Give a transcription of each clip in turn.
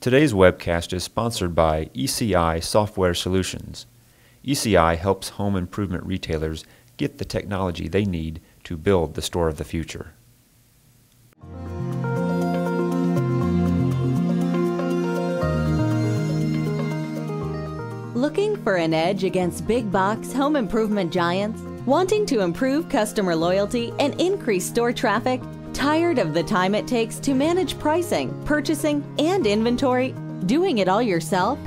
Today's webcast is sponsored by ECI Software Solutions. ECI helps home improvement retailers get the technology they need to build the store of the future. Looking for an edge against big box home improvement giants? Wanting to improve customer loyalty and increase store traffic? Tired of the time it takes to manage pricing, purchasing, and inventory? Doing it all yourself?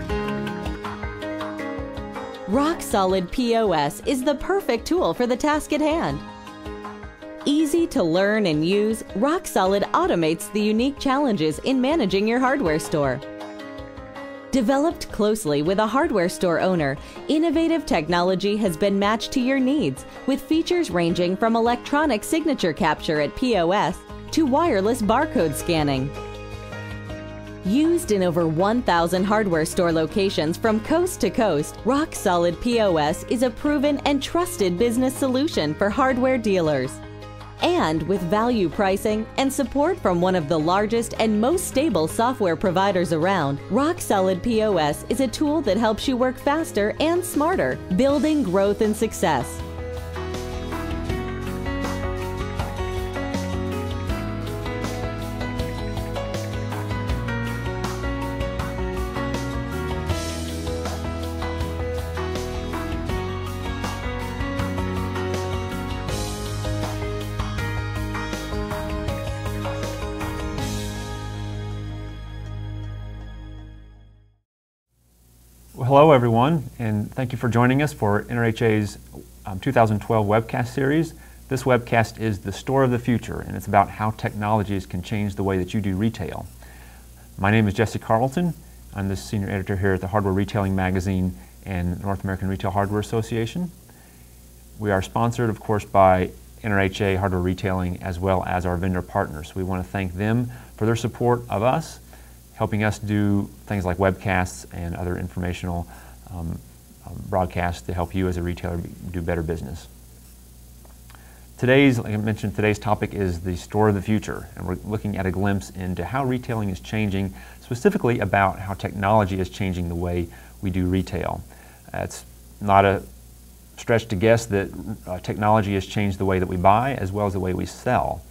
RockSolid POS is the perfect tool for the task at hand. Easy to learn and use, RockSolid automates the unique challenges in managing your hardware store. Developed closely with a hardware store owner, innovative technology has been matched to your needs with features ranging from electronic signature capture at POS to wireless barcode scanning. Used in over 1,000 hardware store locations from coast to coast, RockSolid POS is a proven and trusted business solution for hardware dealers. And with value pricing and support from one of the largest and most stable software providers around, RockSolid POS is a tool that helps you work faster and smarter, building growth and success. Well, hello everyone, and thank you for joining us for NRHA's 2012 webcast series. This webcast is the store of the future, and it's about how technologies can change the way that you do retail. My name is Jesse Carlton. I'm the senior editor here at the Hardware Retailing Magazine and North American Retail Hardware Association. We are sponsored, of course, by NRHA Hardware Retailing as well as our vendor partners. We want to thank them for their support of us, helping us do things like webcasts and other informational broadcasts to help you as a retailer do better business. Like I mentioned, today's topic is the store of the future, and we're looking at a glimpse into how retailing is changing, specifically about how technology is changing the way we do retail. It's not a stretch to guess that technology has changed the way that we buy as well as the way we sell.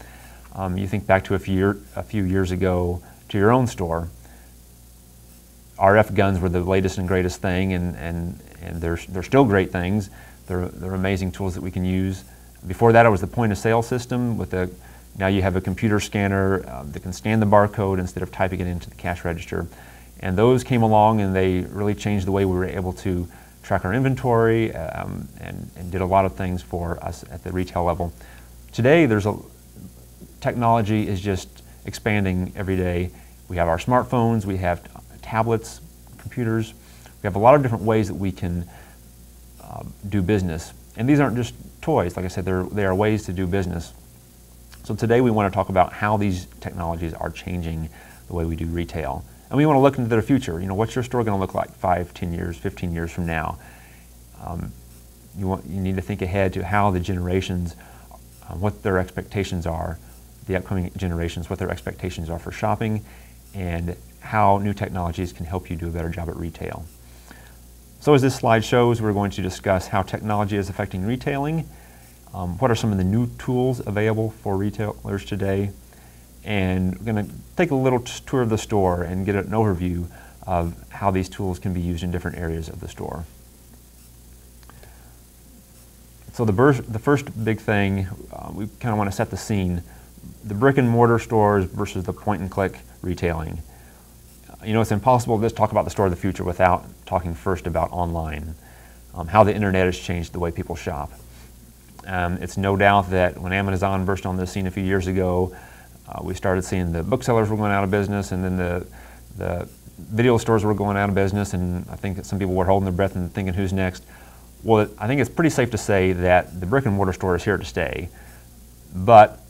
You think back to a few years ago to your own store. RF guns were the latest and greatest thing, and they're still great things. They're amazing tools that we can use. Before that, it was the point of sale system. Now you have a computer scanner that can scan the barcode instead of typing it into the cash register. And those came along and they really changed the way we were able to track our inventory and did a lot of things for us at the retail level. Today, technology is just expanding every day. We have our smartphones, we have tablets, computers. We have a lot of different ways that we can do business. And these aren't just toys. Like I said, they are ways to do business. So today we want to talk about how these technologies are changing the way we do retail. And we want to look into the future. You know, what's your store going to look like 5, 10 years, 15 years from now? You need to think ahead to how the generations, what their expectations are, the upcoming generations, what their expectations are for shopping, and how new technologies can help you do a better job at retail. So as this slide shows, we're going to discuss how technology is affecting retailing, what are some of the new tools available for retailers today, and we're going to take a little tour of the store and get an overview of how these tools can be used in different areas of the store. So the first big thing, we kind of want to set the scene. The brick and mortar stores versus the point and click retailing. You know, it's impossible to just talk about the store of the future without talking first about online, how the internet has changed the way people shop. It's no doubt that when Amazon burst on the scene a few years ago, we started seeing the booksellers were going out of business, and then the video stores were going out of business, and I think that some people were holding their breath and thinking, who's next? Well, I think it's pretty safe to say that the brick and mortar store is here to stay, but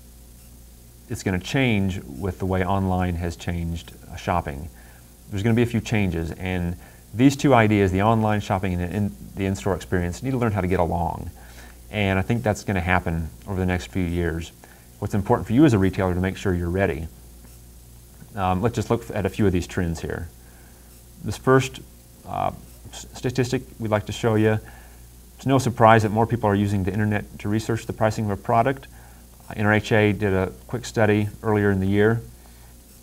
it's going to change with the way online has changed shopping. There's going to be a few changes, and these two ideas, the online shopping and the in-store experience, need to learn how to get along. And I think that's going to happen over the next few years. What's important for you as a retailer to make sure you're ready. Let's just look at a few of these trends here. This first statistic we'd like to show you, it's no surprise that more people are using the internet to research the pricing of a product. NRHA did a quick study earlier in the year,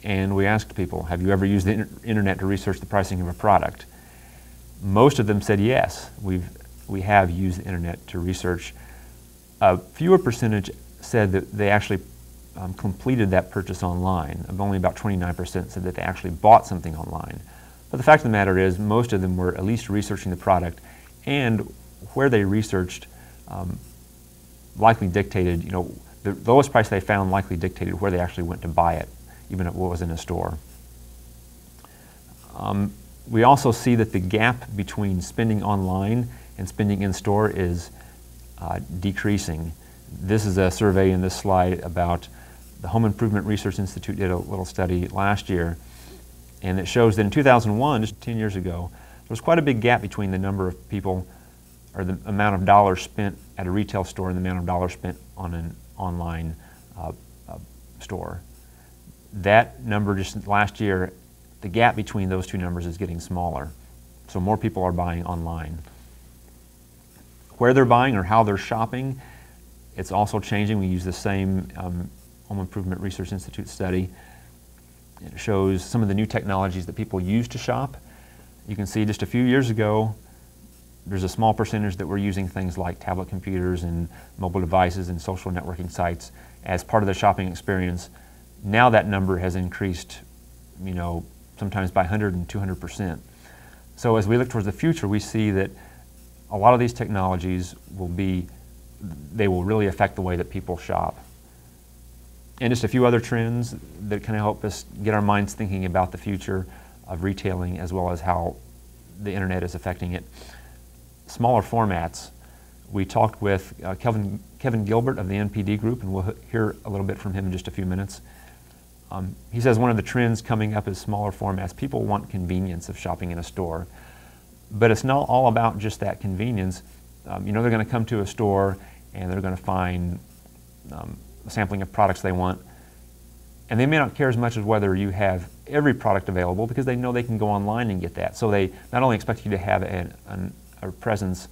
and we asked people, have you ever used the internet to research the pricing of a product? Most of them said yes, we have used the internet to research. A fewer percentage said that they actually completed that purchase online. Only about 29% said that they actually bought something online. But the fact of the matter is, most of them were at least researching the product, and where they researched likely dictated, the lowest price they found likely dictated where they actually went to buy it, even if it was in a store. We also see that the gap between spending online and spending in store is decreasing. This is a survey in this slide about the Home Improvement Research Institute did a little study last year, and it shows that in 2001, just 10 years ago, there was quite a big gap between the number of people, or the amount of dollars spent at a retail store and the amount of dollars spent on an online store. That number just last year, the gap between those two numbers is getting smaller. So more people are buying online. Where they're buying or how they're shopping, it's also changing. We use the same Home Improvement Research Institute study. It shows some of the new technologies that people use to shop. You can see just a few years ago, there's a small percentage that were using things like tablet computers and mobile devices and social networking sites as part of the shopping experience. Now that number has increased, sometimes by 100 and 200%. So as we look towards the future, we see that a lot of these technologies will really affect the way that people shop. And just a few other trends that kind of help us get our minds thinking about the future of retailing as well as how the internet is affecting it. Smaller formats. We talked with Kevin Gilbert of the NPD Group, and we'll hear a little bit from him in just a few minutes. He says one of the trends coming up is smaller formats. People want convenience of shopping in a store, but it's not all about just that convenience. They're going to come to a store and they're going to find a sampling of products they want, and they may not care as much as whether you have every product available because they know they can go online and get that. So they not only expect you to have a presence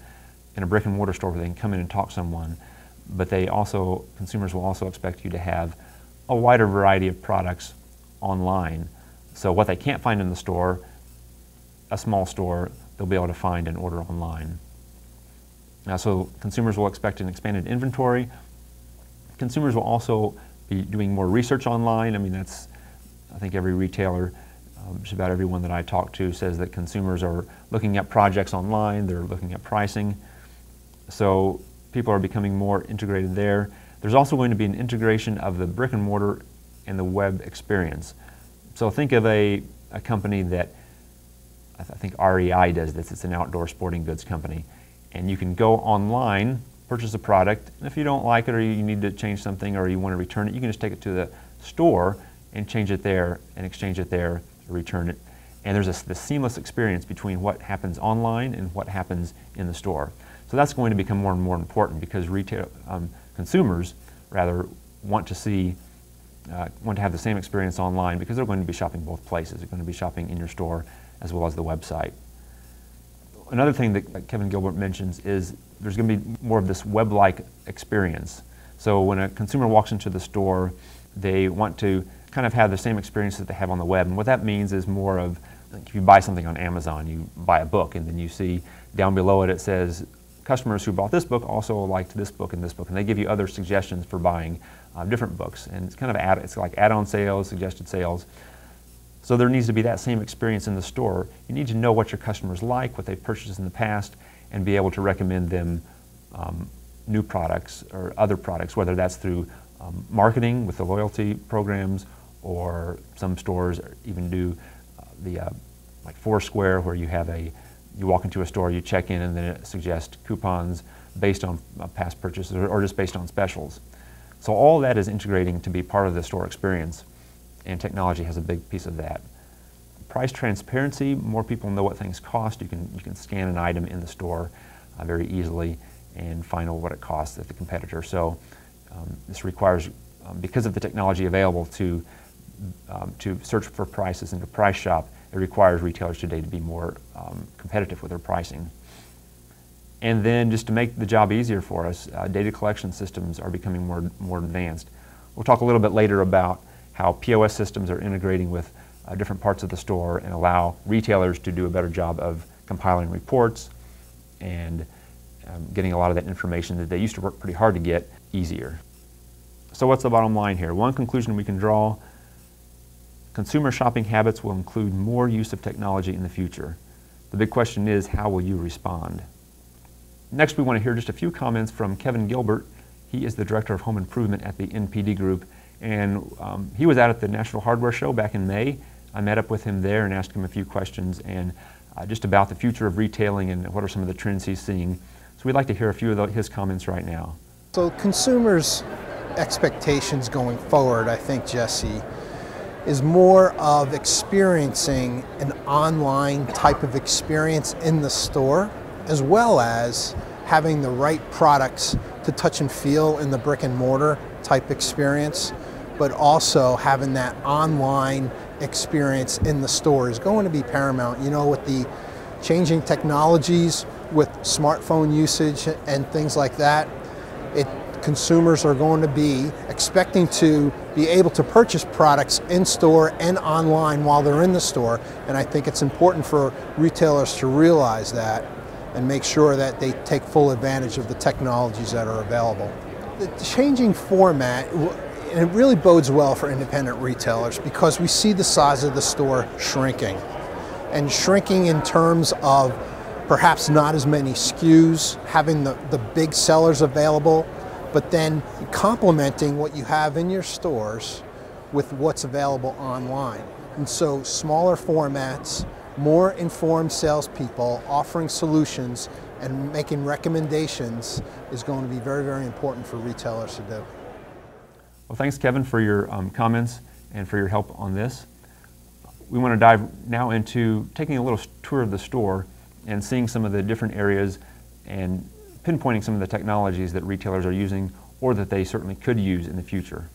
in a brick and mortar store where they can come in and talk to someone, but consumers will also expect you to have a wider variety of products online. So what they can't find in the store, a small store, they'll be able to find and order online. So consumers will expect an expanded inventory. Consumers will also be doing more research online. I think every retailer, just about everyone that I talk to says that consumers are looking at projects online, they're looking at pricing. So people are becoming more integrated there. There's also going to be an integration of the brick and mortar and the web experience. So think of a company that, I think REI does this, it's an outdoor sporting goods company. And you can go online, purchase a product, and if you don't like it or you need to change something or you want to return it, you can just take it to the store and change it there and exchange it there or return it. And there's this seamless experience between what happens online and what happens in the store. So that's going to become more and more important because consumers rather want to have the same experience online because they're going to be shopping both places. They're going to be shopping in your store as well as the website. Another thing that Kevin Gilbert mentions is there's going to be more of this web-like experience. So when a consumer walks into the store, they want to kind of have the same experience that they have on the web. And what that means is more of, like if you buy something on Amazon, you buy a book and then you see down below it, it says, customers who bought this book also liked this book and this book, and they give you other suggestions for buying different books. And it's kind of it's like add-on sales, suggested sales. So there needs to be that same experience in the store. You need to know what your customers like, what they've purchased in the past, and be able to recommend them new products or other products, whether that's through marketing with the loyalty programs, or some stores even do like Foursquare, where you walk into a store, you check in, and then it suggests coupons based on past purchases or just based on specials. So all that is integrating to be part of the store experience, and technology has a big piece of that. Price transparency, more people know what things cost. You can scan an item in the store very easily and find out what it costs at the competitor. So this requires, because of the technology available, to to search for prices and to price shop, it requires retailers today to be more competitive with their pricing. And then just to make the job easier for us, data collection systems are becoming more advanced. We'll talk a little bit later about how POS systems are integrating with different parts of the store and allow retailers to do a better job of compiling reports and getting a lot of that information that they used to work pretty hard to get easier. So what's the bottom line here? One conclusion we can draw: consumer shopping habits will include more use of technology in the future. The big question is, how will you respond? Next, we want to hear just a few comments from Kevin Gilbert. He is the Director of Home Improvement at the NPD Group, and he was out at the National Hardware Show back in May. I met up with him there and asked him a few questions and just about the future of retailing and what are some of the trends he's seeing. So we'd like to hear a few of his comments right now. So consumers' expectations going forward, I think, Jesse, is more of experiencing an online type of experience in the store, as well as having the right products to touch and feel in the brick and mortar type experience, but also having that online experience in the store is going to be paramount. You know, with the changing technologies, with smartphone usage and things like that, consumers are going to be expecting to be able to purchase products in store and online while they're in the store, and I think it's important for retailers to realize that and make sure that they take full advantage of the technologies that are available. The changing format, and it really bodes well for independent retailers because we see the size of the store shrinking, and shrinking in terms of perhaps not as many SKUs, having the big sellers available, but then complementing what you have in your stores with what's available online. And so smaller formats, more informed salespeople offering solutions and making recommendations is going to be very, very important for retailers to do. Well, thanks, Kevin, for your comments and for your help on this. We want to dive now into taking a little tour of the store and seeing some of the different areas and pinpointing some of the technologies that retailers are using or that they certainly could use in the future.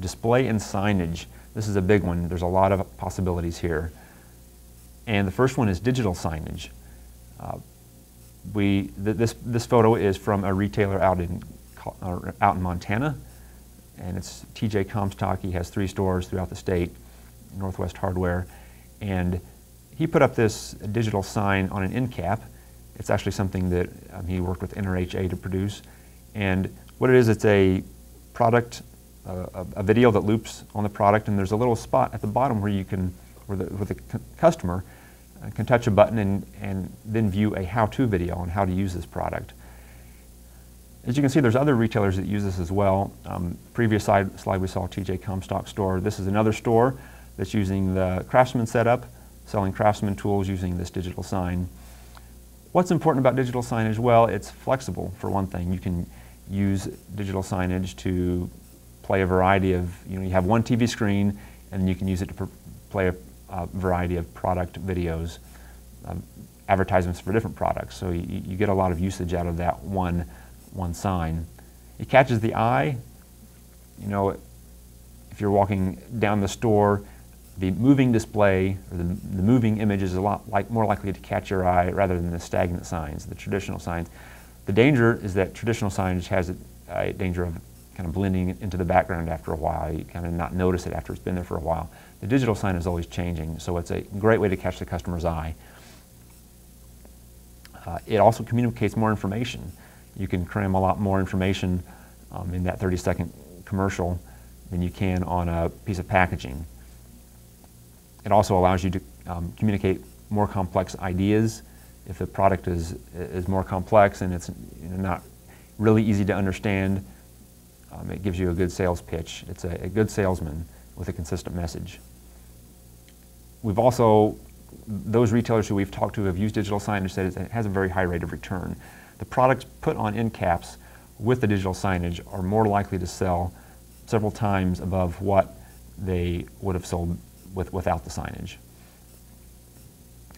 Display and signage. This is a big one. There's a lot of possibilities here. And the first one is digital signage. This photo is from a retailer out in Montana, and it's TJ Comstock. He has 3 stores throughout the state, Northwest Hardware, and he put up this digital sign on an end cap. It's actually something that he worked with NRHA to produce, and what it is, it's a product, a video that loops on the product, and there's a little spot at the bottom where you can, where the customer can touch a button and then view a how-to video on how to use this product. As you can see, there's other retailers that use this as well. Previous slide we saw TJ Comstock store. This is another store that's using the Craftsman setup, selling Craftsman tools using this digital sign. What's important about digital signage? Well, it's flexible, for one thing. You can use digital signage to play a variety of, you have one TV screen and you can use it to play a variety of product videos, advertisements for different products. So you get a lot of usage out of that one sign. It catches the eye. If you're walking down the store, the moving display or the moving image is a lot more likely to catch your eye rather than the stagnant signs, the traditional signs. The danger is that traditional signage has a danger of kind of blending into the background after a while. You kind of not notice it after it's been there for a while. The digital sign is always changing, so it's a great way to catch the customer's eye. It also communicates more information. You can cram a lot more information in that 30-second commercial than you can on a piece of packaging. It also allows you to communicate more complex ideas. If the product is more complex and it's not really easy to understand, it gives you a good sales pitch. It's a good salesman with a consistent message. We've also, those retailers who we've talked to have used digital signage said it has a very high rate of return. The products put on end caps with the digital signage are more likely to sell several times above what they would have sold without the signage.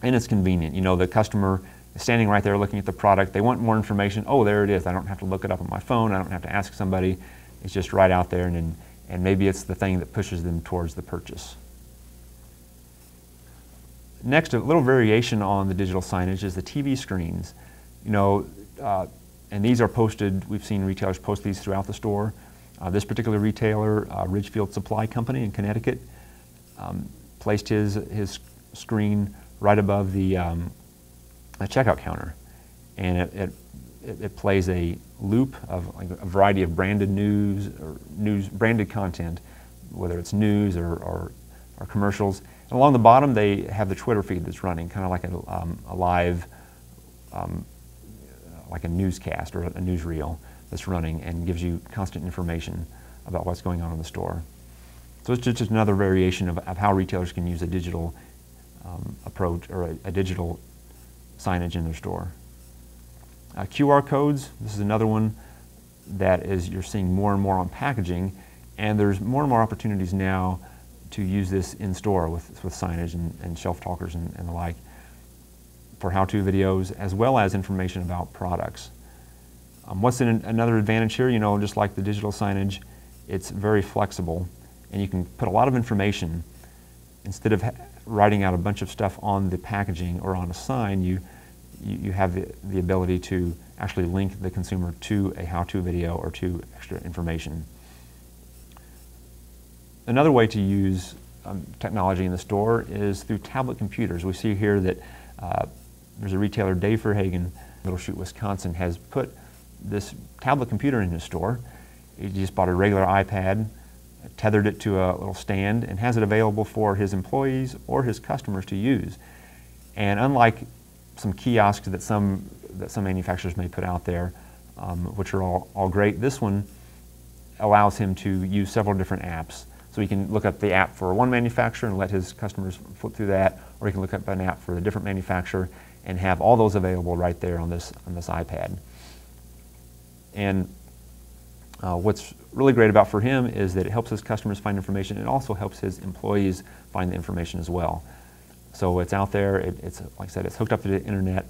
And it's convenient. The customer is standing right there looking at the product. They want more information. Oh, there it is. I don't have to look it up on my phone. I don't have to ask somebody. It's just right out there, and and maybe it's the thing that pushes them towards the purchase. Next, a little variation on the digital signage is the TV screens. You know, and these are posted, we've seen retailers post these throughout the store. This particular retailer, Ridgefield Supply Company in Connecticut, placed his screen right above the checkout counter, and it plays a loop of like a variety of branded news or branded content, whether it's news or commercials. And along the bottom, they have the Twitter feed that's running, kind of like a live, like a newscast or a newsreel that's running and gives you constant information about what's going on in the store. So it's just another variation of how retailers can use a digital approach or a digital signage in their store. QR codes, this is another one that you're seeing more and more on packaging, and there's more and more opportunities now to use this in store with signage and shelf talkers and the like for how-to videos, as well as information about products. What's another advantage here? You know, just like the digital signage, it's very flexible, and you can put a lot of information. Instead of writing out a bunch of stuff on the packaging or on a sign, you have the ability to actually link the consumer to a how-to video or to extra information. Another way to use technology in the store is through tablet computers. We see here that there's a retailer, Dave Verhagen, Middleshoot, Wisconsin, has put this tablet computer in his store. He just bought a regular iPad, tethered it to a little stand, and has it available for his employees or his customers to use. And unlike some kiosks that some manufacturers may put out there, which are all great, this one allows him to use several different apps. So he can look up the app for one manufacturer and let his customers flip through that, or he can look up an app for a different manufacturer and have all those available right there on this iPad. And what's really great about for him is that it helps his customers find information. It also helps his employees find the information as well. So it's out there. It's like I said, it's hooked up to the internet.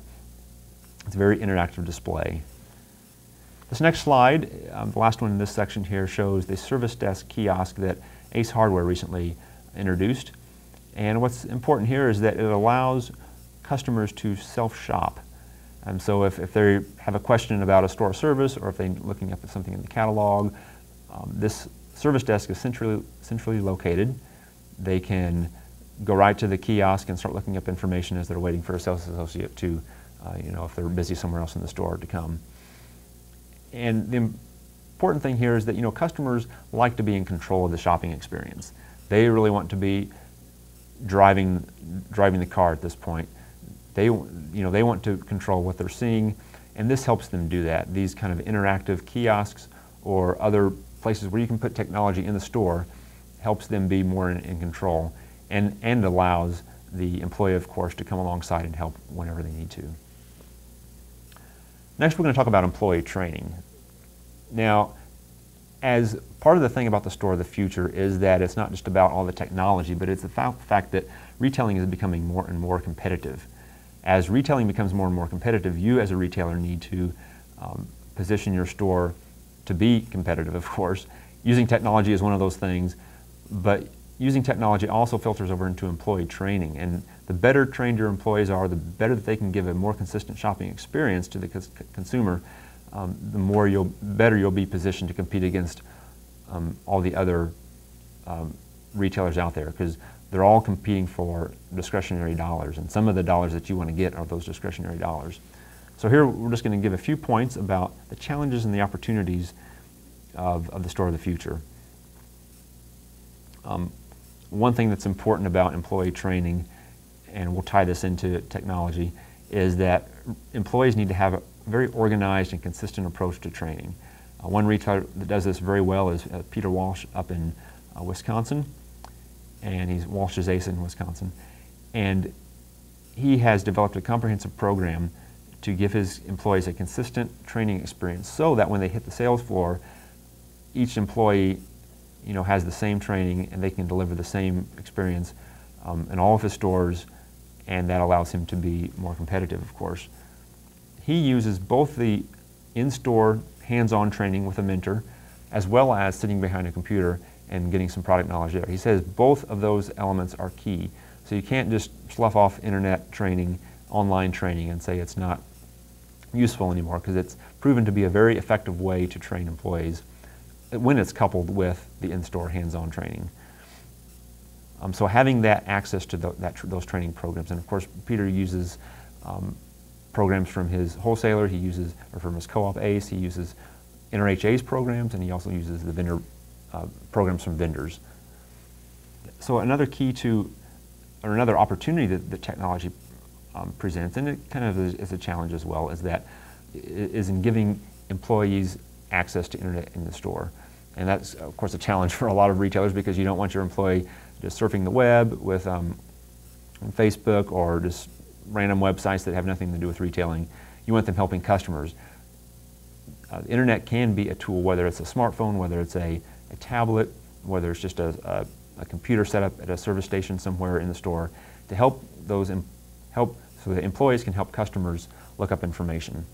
It's a very interactive display. This next slide, the last one in this section here, shows the service desk kiosk that Ace Hardware recently introduced. And what's important here is that it allows customers to self-shop. So if they have a question about a store service, or if they're looking up at something in the catalog, this service desk is centrally located. They can go right to the kiosk and start looking up information as they're waiting for a sales associate to, if they're busy somewhere else in the store, to come. And the important thing here is that customers like to be in control of the shopping experience. They really want to be driving the car at this point. They want to control what they're seeing, and this helps them do that. These kind of interactive kiosks or other places where you can put technology in the store helps them be more in control, and allows the employee, of course, to come alongside and help whenever they need to. Next, we're going to talk about employee training. Now, as part of the thing about the store of the future is that it's not just about all the technology, but it's the fact that retailing is becoming more and more competitive. As retailing becomes more and more competitive, you as a retailer need to position your store to be competitive, of course. Using technology is one of those things, but using technology also filters over into employee training. And the better trained your employees are, the better that they can give a more consistent shopping experience to the consumer, the better you'll be positioned to compete against all the other retailers out there, because they're all competing for discretionary dollars, and some of the dollars that you want to get are those discretionary dollars. So here we're just going to give a few points about the challenges and the opportunities of the store of the future. One thing that's important about employee training, and we'll tie this into technology, is that employees need to have a very organized and consistent approach to training. One retailer that does this very well is Peter Walsh up in Wisconsin, and he's Walsh's Ace in Wisconsin. And he has developed a comprehensive program to give his employees a consistent training experience so that when they hit the sales floor, each employee has the same training and they can deliver the same experience in all of his stores, and that allows him to be more competitive, of course. He uses both the in-store hands-on training with a mentor as well as sitting behind a computer and getting some product knowledge there. He says both of those elements are key. So you can't just slough off internet training, online training, and say it's not useful anymore, because it's proven to be a very effective way to train employees when it's coupled with the in-store hands-on training. So having that access to those training programs, and of course Peter uses programs from his wholesaler, he uses, or from his co-op ACE, he uses NRHA's programs, and he also uses the vendor programs from vendors. So another key to, or another opportunity that the technology presents, and it kind of is a challenge as well, is in giving employees access to internet in the store. And that's of course a challenge for a lot of retailers, because you don't want your employee just surfing the web with Facebook or just random websites that have nothing to do with retailing. You want them helping customers. The internet can be a tool, whether it's a smartphone, whether it's a tablet, whether it's just a computer set up at a service station somewhere in the store, to help so that employees can help customers look up information.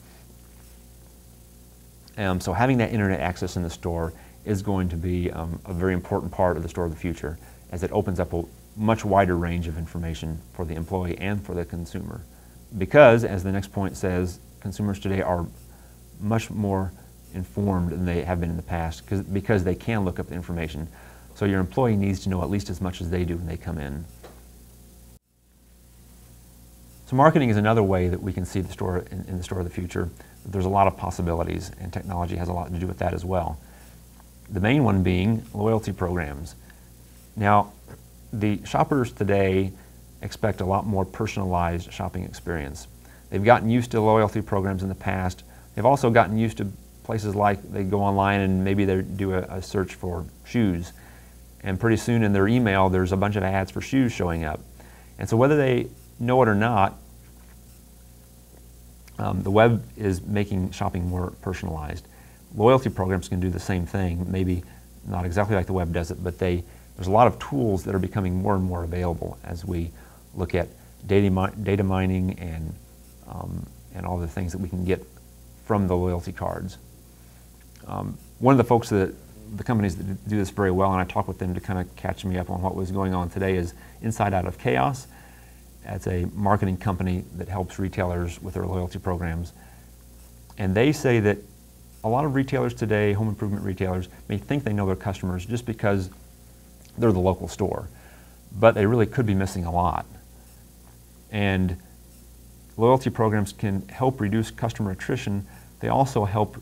So having that internet access in the store is going to be a very important part of the store of the future, as it opens up a much wider range of information for the employee and for the consumer. Because, as the next point says, consumers today are much more informed than they have been in the past, because they can look up the information. So your employee needs to know at least as much as they do when they come in. So marketing is another way that we can see the store in the store of the future. There's a lot of possibilities, and technology has a lot to do with that as well. The main one being loyalty programs. Now, the shoppers today expect a lot more personalized shopping experience. They've gotten used to loyalty programs in the past. They've also gotten used to places like they go online and maybe they do a search for shoes, and pretty soon in their email there's a bunch of ads for shoes showing up. And so whether they know it or not, the web is making shopping more personalized. Loyalty programs can do the same thing, maybe not exactly like the web does it, but there's a lot of tools that are becoming more and more available as we look at data mining and all the things that we can get from the loyalty cards. One of the folks the companies that do this very well, and I talked with them to kind of catch me up on what was going on today, is Inside Out of Chaos. It's a marketing company that helps retailers with their loyalty programs. And they say that a lot of retailers today, home improvement retailers, may think they know their customers just because they're the local store, but they really could be missing a lot. And loyalty programs can help reduce customer attrition. They also help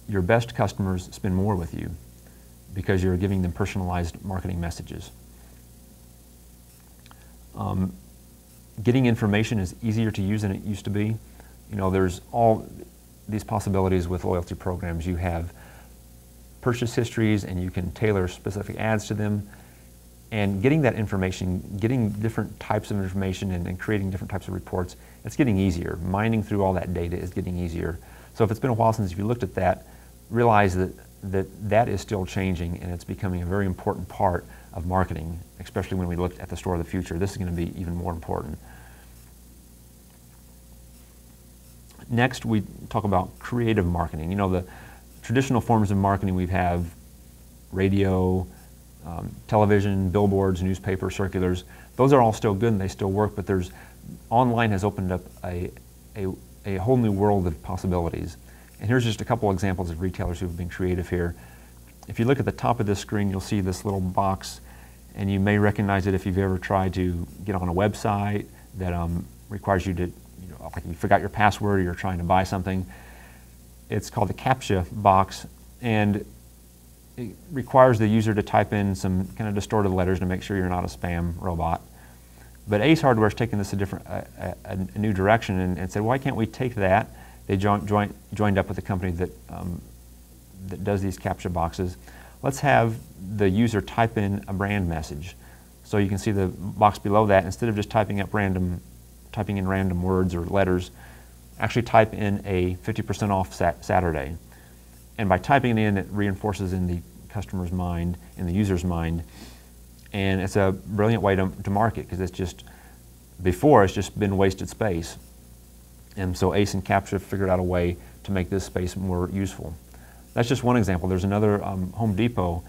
your best customers spend more with you, because you're giving them personalized marketing messages. Getting information is easier to use than it used to be. You know, there's all these possibilities with loyalty programs. You have purchase histories, and you can tailor specific ads to them. And getting that information, getting different types of information and creating different types of reports, it's getting easier. Mining through all that data is getting easier. So if it's been a while since you looked at that, realize that is still changing, and it's becoming a very important part of marketing, especially when we look at the store of the future. This is going to be even more important. Next, we talk about creative marketing. You know, the traditional forms of marketing we have: radio, television, billboards, newspaper, circulars. Those are all still good and they still work, but online has opened up a whole new world of possibilities. And here's just a couple examples of retailers who have been creative here. If you look at the top of this screen, you'll see this little box, and you may recognize it if you've ever tried to get on a website that requires you to, like you forgot your password or you're trying to buy something. It's called the CAPTCHA box, and it requires the user to type in some kind of distorted letters to make sure you're not a spam robot. But Ace Hardware has taken this a new direction and said, why can't we take that? They joined up with a company that does these CAPTCHA boxes. Let's have the user type in a brand message. So you can see the box below that. Instead of just typing in random words or letters, actually type in a 50% off Saturday. And by typing it in, it reinforces in the customer's mind, in the user's mind. And it's a brilliant way to market, because it's just been wasted space. And so Ace and CAPTCHA figured out a way to make this space more useful. That's just one example. There's another, Home Depot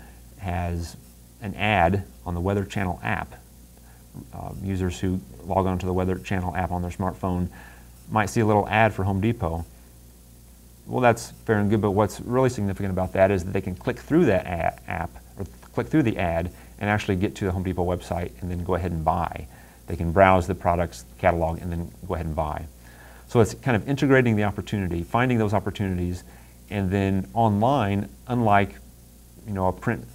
has an ad on the Weather Channel app. Users who log on to the Weather Channel app on their smartphone might see a little ad for Home Depot. Well, that's fair and good, but what's really significant about that is that they can click through that app, or click through the ad, and actually get to the Home Depot website and then go ahead and buy. They can browse the products catalog and then go ahead and buy. So it's kind of integrating the opportunity, finding those opportunities, and then online, unlike a print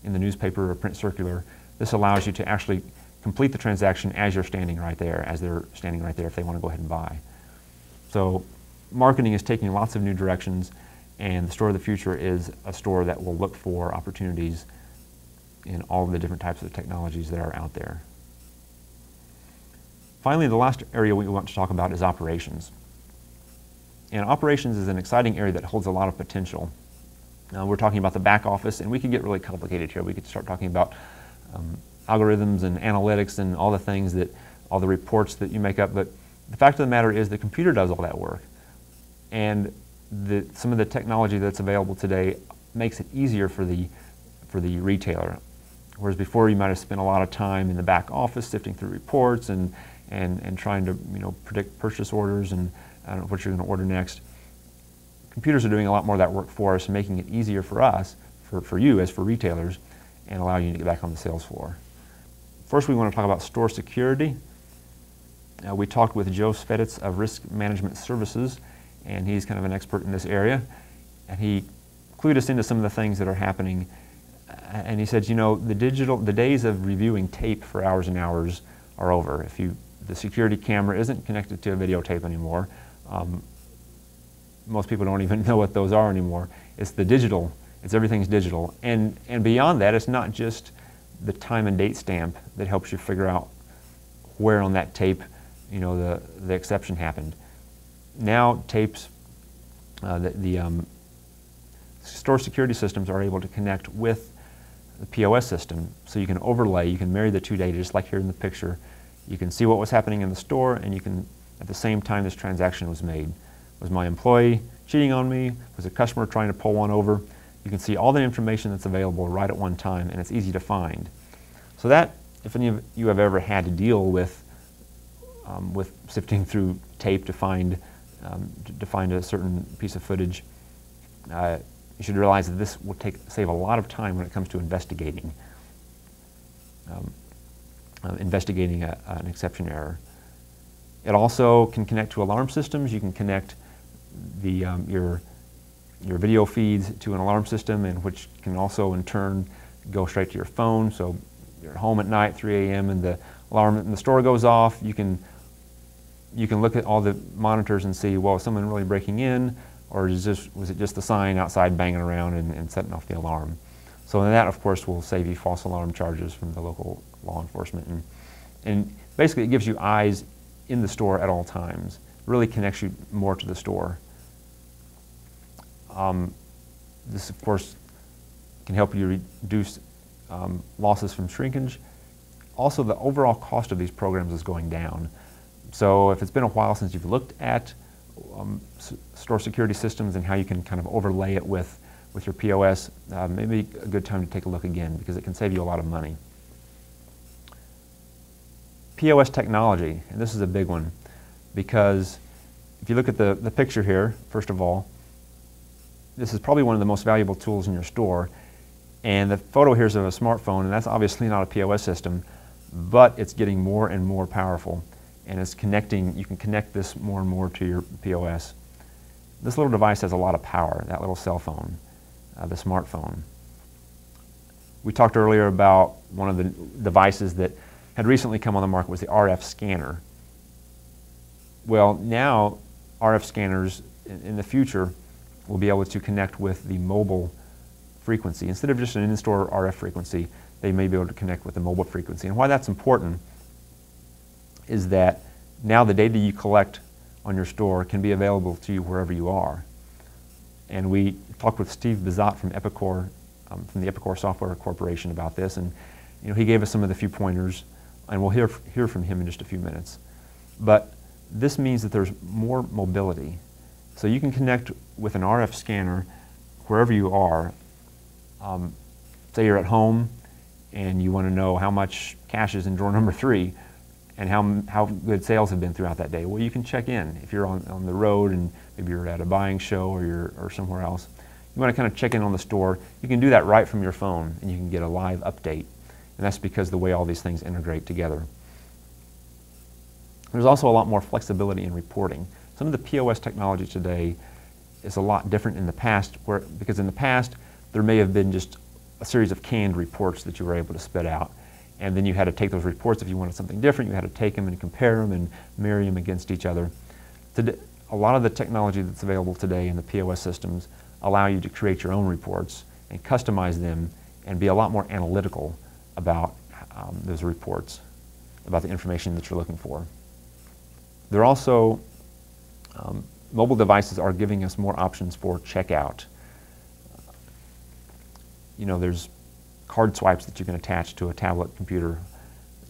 in the newspaper or a print circular, this allows you to actually complete the transaction as you're standing right there, as they're standing right there if they want to go ahead and buy. So marketing is taking lots of new directions, and the store of the future is a store that will look for opportunities in all of the different types of technologies that are out there. Finally, the last area we want to talk about is operations. And operations is an exciting area that holds a lot of potential. We're talking about the back office, and we could get really complicated here. We could start talking about algorithms and analytics and all the things that, all the reports that you make up, but the fact of the matter is the computer does all that work. And some of the technology that's available today makes it easier for the retailer. Whereas before you might have spent a lot of time in the back office sifting through reports and trying to predict purchase orders and what you're going to order next. Computers are doing a lot more of that work for us and making it easier for us, for you as for retailers, and allowing you to get back on the sales floor. First, we want to talk about store security. We talked with Joe Sveditz of Risk Management Services, and he's kind of an expert in this area. And he clued us into some of the things that are happening. And he said, the days of reviewing tape for hours and hours are over. The security camera isn't connected to a videotape anymore. Most people don't even know what those are anymore. It's the digital. Everything's digital. And beyond that, it's not just the time and date stamp that helps you figure out where on that tape the exception happened. Now tapes, the store security systems are able to connect with the POS system, so you can overlay, you can marry the two data, just like here in the picture. You can see what was happening in the store, and you can, at the same time this transaction was made. Was my employee cheating on me? Was a customer trying to pull one over? You can see all the information that's available right at one time, and it's easy to find. So that, if any of you have ever had to deal with sifting through tape to find a certain piece of footage, you should realize that this will save a lot of time when it comes to investigating an exception error. It also can connect to alarm systems. You can connect your video feeds to an alarm system, and which can also in turn go straight to your phone. So you're at home at night, 3 a.m., and the alarm in the store goes off. You can look at all the monitors and see, well, is someone really breaking in, or was it just the sign outside banging around and setting off the alarm? So that, of course, will save you false alarm charges from the local law enforcement. And basically, it gives you eyes in the store at all times. It really connects you more to the store. This, of course, can help you reduce losses from shrinkage. Also, the overall cost of these programs is going down. So if it's been a while since you've looked at store security systems and how you can kind of overlay it with your POS, maybe a good time to take a look again, because it can save you a lot of money. POS technology, and this is a big one, because if you look at the picture here, first of all, this is probably one of the most valuable tools in your store. And the photo here is of a smartphone, and that's obviously not a POS system, but it's getting more and more powerful. And it's connecting, you can connect this more and more to your POS. This little device has a lot of power, that little cell phone, the smartphone. We talked earlier about one of the devices that had recently come on the market was the RF scanner. Well, now RF scanners in the future will be able to connect with the mobile frequency. Instead of just an in-store RF frequency, they may be able to connect with the mobile frequency. And why that's important is that now the data you collect on your store can be available to you wherever you are. And we talked with Steve Bizot from Epicor, from the Epicor Software Corporation about this, and he gave us some of the few pointers, and we'll hear from him in just a few minutes. But this means that there's more mobility. So you can connect with an RF scanner wherever you are, say you're at home and you want to know how much cash is in drawer number 3 and how good sales have been throughout that day. Well, you can check in. If you're on the road and maybe you're at a buying show or somewhere else, you want to kind of check in on the store, you can do that right from your phone and you can get a live update. And that's because the way all these things integrate together. There's also a lot more flexibility in reporting. Some of the POS technology today is a lot different in the past, because in the past there may have been just a series of canned reports that you were able to spit out, and then you had to take those reports. If you wanted something different, you had to take them and compare them and marry them against each other. Today, a lot of the technology that's available today in the POS systems allow you to create your own reports and customize them and be a lot more analytical about those reports, about the information that you're looking for. There are also mobile devices are giving us more options for checkout. You know, there's card swipes that you can attach to a tablet computer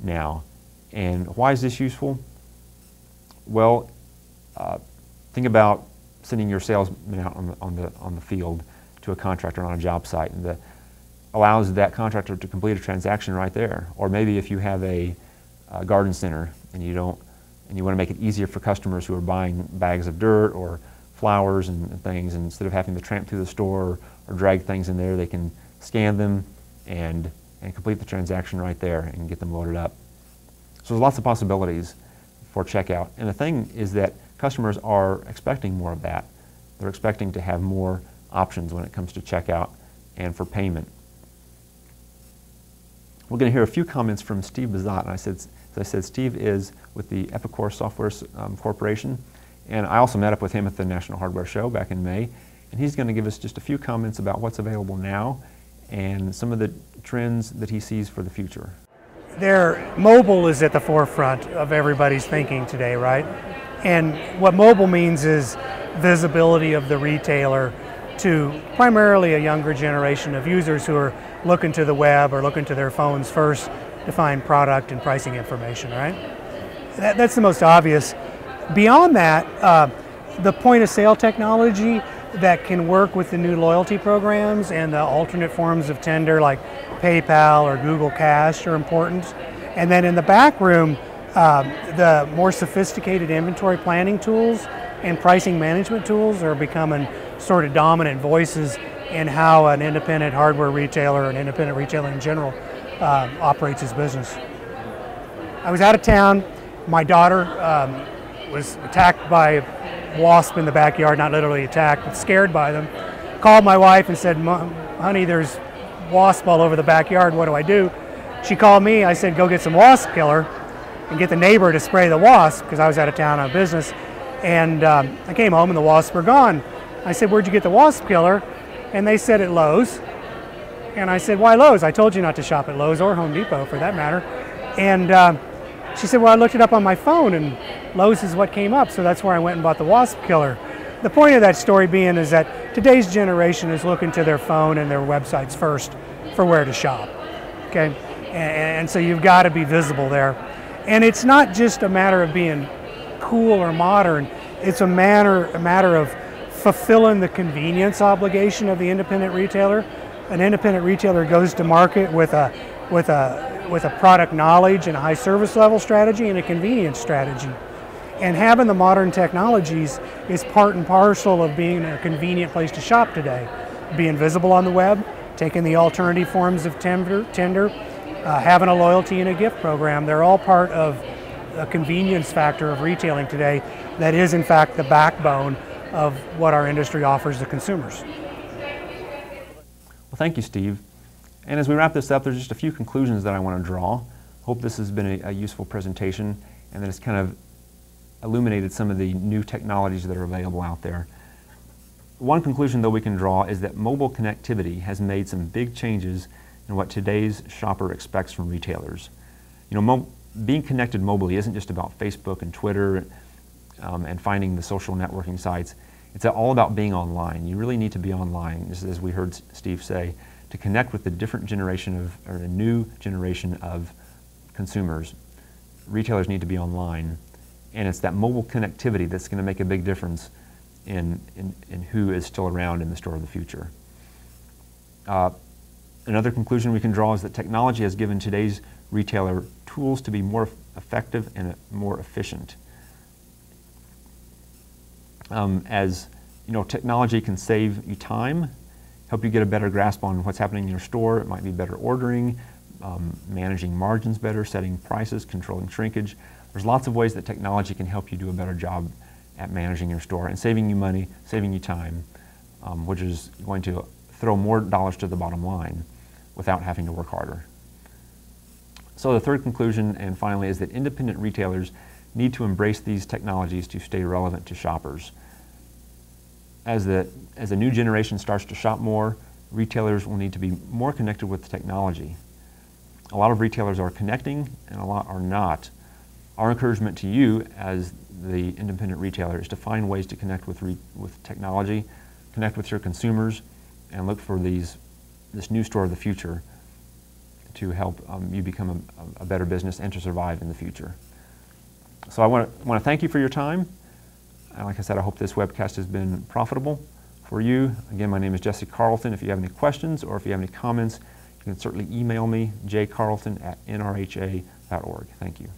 now. And why is this useful? Well, think about sending your salesman out on the field to a contractor on a job site, and that allows that contractor to complete a transaction right there. Or maybe if you have a garden center and you want to make it easier for customers who are buying bags of dirt or flowers and things, and instead of having to tramp through the store or drag things in there, they can scan them and complete the transaction right there and get them loaded up. So there's lots of possibilities for checkout. And the thing is that customers are expecting more of that. They're expecting to have more options when it comes to checkout and for payment. We're going to hear a few comments from Steve Bazat. And as I said, Steve is with the Epicor Software Corporation, and I also met up with him at the National Hardware Show back in May, and he's going to give us just a few comments about what's available now and some of the trends that he sees for the future. Mobile is at the forefront of everybody's thinking today, right? And what mobile means is visibility of the retailer to primarily a younger generation of users who are looking to the web or looking to their phones first to find product and pricing information, right? That's the most obvious. Beyond that, the point of sale technology that can work with the new loyalty programs and the alternate forms of tender like PayPal or Google Cash are important. And then in the back room, the more sophisticated inventory planning tools and pricing management tools are becoming sort of dominant voices in how an independent hardware retailer, an independent retailer in general, operates his business. I was out of town. My daughter was attacked by a wasp in the backyard, not literally attacked, but scared by them. Called my wife and said, honey, there's wasp all over the backyard, what do I do? She called me. I said, go get some wasp killer and get the neighbor to spray the wasp, because I was out of town on business. And I came home and the wasps were gone. I said, where'd you get the wasp killer? And they said at Lowe's. And I said, why Lowe's? I told you not to shop at Lowe's or Home Depot for that matter. And she said, well, I looked it up on my phone and Lowe's is what came up, so that's where I went and bought the wasp killer. The point of that story being is that today's generation is looking to their phone and their websites first for where to shop, okay? And so you've got to be visible there. And it's not just a matter of being cool or modern, it's a matter of fulfilling the convenience obligation of the independent retailer. An independent retailer goes to market with a product knowledge and a high service level strategy and a convenience strategy. And having the modern technologies is part and parcel of being a convenient place to shop today. Being visible on the web, taking the alternative forms of tender, having a loyalty and a gift program, they're all part of a convenience factor of retailing today that is in fact the backbone of what our industry offers to consumers. Well, thank you, Steve. And as we wrap this up, there's just a few conclusions that I want to draw. Hope this has been a useful presentation and that it's kind of illuminated some of the new technologies that are available out there. One conclusion, though, we can draw is that mobile connectivity has made some big changes in what today's shopper expects from retailers. You know, being connected mobily isn't just about Facebook and Twitter and finding the social networking sites. It's all about being online. You really need to be online, just as we heard Steve say, to connect with the different generation or a new generation of consumers. Retailers need to be online, and it's that mobile connectivity that's going to make a big difference in who is still around in the store of the future. Another conclusion we can draw is that technology has given today's retailer tools to be more effective and more efficient. As you know, technology can save you time, help you get a better grasp on what's happening in your store. It might be better ordering, managing margins better, setting prices, controlling shrinkage. There's lots of ways that technology can help you do a better job at managing your store and saving you money, saving you time, which is going to throw more dollars to the bottom line without having to work harder. So the third conclusion, and finally, is that independent retailers need to embrace these technologies to stay relevant to shoppers. As the new generation starts to shop more, retailers will need to be more connected with technology. A lot of retailers are connecting and a lot are not. Our encouragement to you as the independent retailer is to find ways to connect with technology, connect with your consumers, and look for this new store of the future to help you become a better business and to survive in the future. So I want to thank you for your time. And like I said, I hope this webcast has been profitable for you. Again, my name is Jesse Carlton. If you have any questions or if you have any comments, you can certainly email me, jcarlton@nrha.org. Thank you.